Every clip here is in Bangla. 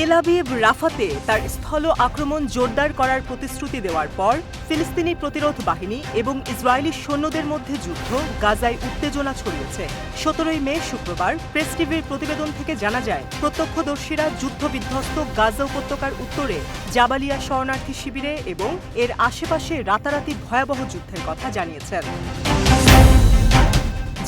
তেল আবিব রাফাতে তার স্থল আক্রমণ জোরদার করার প্রতিশ্রুতি দেওয়ার পর ফিলিস্তিনি প্রতিরোধ বাহিনী এবং ইসরায়েলি সৈন্যদের মধ্যে যুদ্ধ গাজায় উত্তেজনা ছড়িয়েছে। ১৭ মে শুক্রবার প্রেস টিভির প্রতিবেদন থেকে জানা যায়, প্রত্যক্ষদর্শীরা যুদ্ধবিধ্বস্ত গাজা উপত্যকার উত্তরে জাবালিয়া শরণার্থী শিবিরে এবং এর আশেপাশে রাতারাতি ভয়াবহ যুদ্ধের কথা জানিয়েছেন।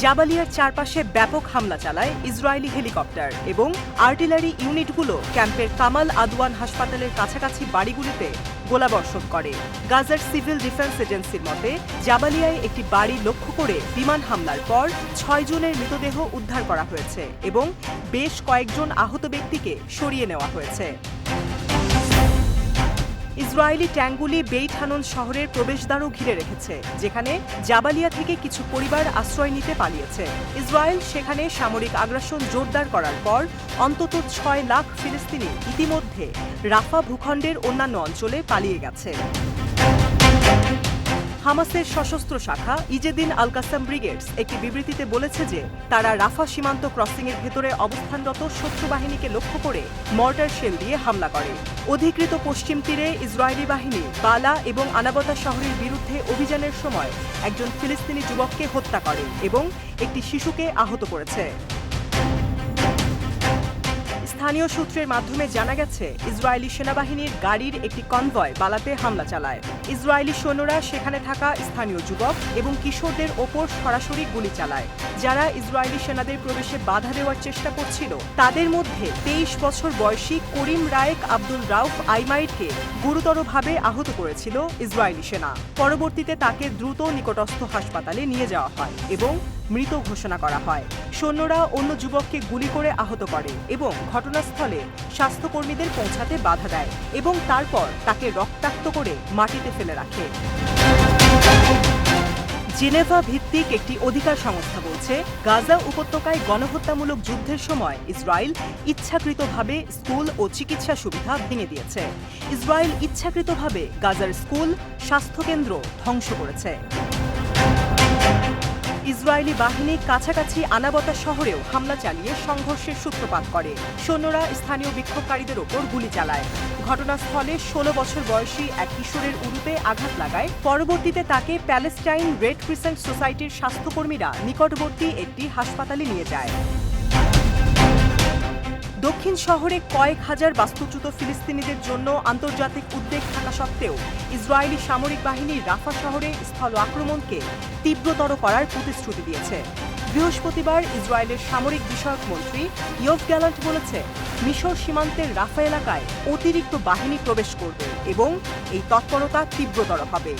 জাবালিয়ার চারপাশে ব্যাপক হামলা চালায় ইসরায়েলি হেলিকপ্টার এবং আর্টিলারি ইউনিটগুলো ক্যাম্পের কামাল আদওয়ান হাসপাতালের কাছাকাছি বাড়িগুলিতে গোলাবর্ষণ করে। গাজার সিভিল ডিফেন্স এজেন্সির মতে, জাবালিয়ায় একটি বাড়ি লক্ষ্য করে বিমান হামলার পর ৬ জনের মৃতদেহ উদ্ধার করা হয়েছে এবং বেশ কয়েকজন আহত ব্যক্তিকে সরিয়ে নেওয়া হয়েছে। ইসরায়েলি ট্যাঙ্কগুলি বেইট হানন শহরের প্রবেশদ্বারও ঘিরে রেখেছে, যেখানে জাবালিয়া থেকে কিছু পরিবার আশ্রয় নিতে পালিয়েছে। ইসরায়েল সেখানে সামরিক আগ্রাসন জোরদার করার পর অন্তত ৬ লাখ ফিলিস্তিনি ইতিমধ্যে রাফা ভূখণ্ডের অন্যান্য অঞ্চলে পালিয়ে গেছে। হামাসের সশস্ত্র শাখা ইজেদিন আল কাসাম ব্রিগেডস একটি বিবৃতিতে বলেছে যে তারা রাফা সীমান্ত ক্রসিংয়ের ভেতরে অবস্থানরত শত্রু বাহিনীকে লক্ষ্য করে মর্টার শেল দিয়ে হামলা করে। অধিকৃত পশ্চিম তীরে ইসরায়েলি বাহিনী বালা এবং আনাবতা শহরের বিরুদ্ধে অভিযানের সময় একজন ফিলিস্তিনি যুবককে হত্যা করে এবং একটি শিশুকে আহত করেছে। স্থানীয় সূত্রের মাধ্যমে জানা গেছে, ইসরায়েলি সেনাবাহিনীর গাড়ির একটি কনভয় বালাতে হামলা চালায়। ইসরায়েলি সৈন্যরা সেখানে থাকা স্থানীয় যুবক এবং কিশোরদের ওপর সরাসরি গুলি চালায়, যারা ইসরায়েলি সেনাদের প্রবেশে বাধা দেওয়ার চেষ্টা করছিল। তাদের মধ্যে ২৩ বছর বয়সী করিম রায়েক আব্দুল রাউফ আইমাইটকে গুরুতরভাবে আহত করেছিল ইসরায়েলি সেনা। পরবর্তীতে তাকে দ্রুত নিকটস্থ হাসপাতালে নিয়ে যাওয়া হয় এবং মৃত ঘোষণা করা হয়। সৈন্যরা অন্য যুবককে গুলি করে আহত করে এবং ঘটনাস্থলে স্বাস্থ্যকর্মীদের পৌঁছাতে বাধা দেয় এবং তারপর তাকে রক্তাক্ত করে মাটিতে ফেলে রাখে। জেনেভা ভিত্তিক একটি অধিকার সংস্থা বলছে, গাজা উপত্যকায় গণহত্যামূলক যুদ্ধের সময় ইসরায়েল ইচ্ছাকৃতভাবে স্কুল ও চিকিৎসা সুবিধা ভেঙে দিয়েছে। ইসরায়েল ইচ্ছাকৃতভাবে গাজার স্কুল, স্বাস্থ্যকেন্দ্র ধ্বংস করেছে। ইসরায়েলি বাহিনী কাছাকাছি আনাবতা শহরেও হামলা চালিয়ে সংঘর্ষের সূত্রপাত করে। সৈন্যরা স্থানীয় বিক্ষোভকারীদের ওপর গুলি চালায়। ঘটনাস্থলে ১৬ বছর বয়সী এক কিশোরের উরুতে আঘাত লাগায়। পরবর্তীতে তাকে প্যালেস্টাইন রেড ক্রিসেন্ট সোসাইটির স্বাস্থ্যকর্মীরা নিকটবর্তী একটি হাসপাতালে নিয়ে যায়। দক্ষিণ শহরে কয়েক হাজার বাস্তুচ্যুত ফিলিস্তিনিদের জন্য আন্তর্জাতিক উদ্বেগ থাকা সত্ত্বেও ইসরায়েলি সামরিক বাহিনী রাফা শহরে স্থল আক্রমণকে তীব্রতর করার প্রতিশ্রুতি দিয়েছে। বৃহস্পতিবার ইসরায়েলের সামরিক বিষয়ক মন্ত্রী ইয়োভ গ্যালান্ট বলেছে, মিশর সীমান্তের রাফা এলাকায় অতিরিক্ত বাহিনী প্রবেশ করবে এবং এই তৎপরতা তীব্রতর হবে।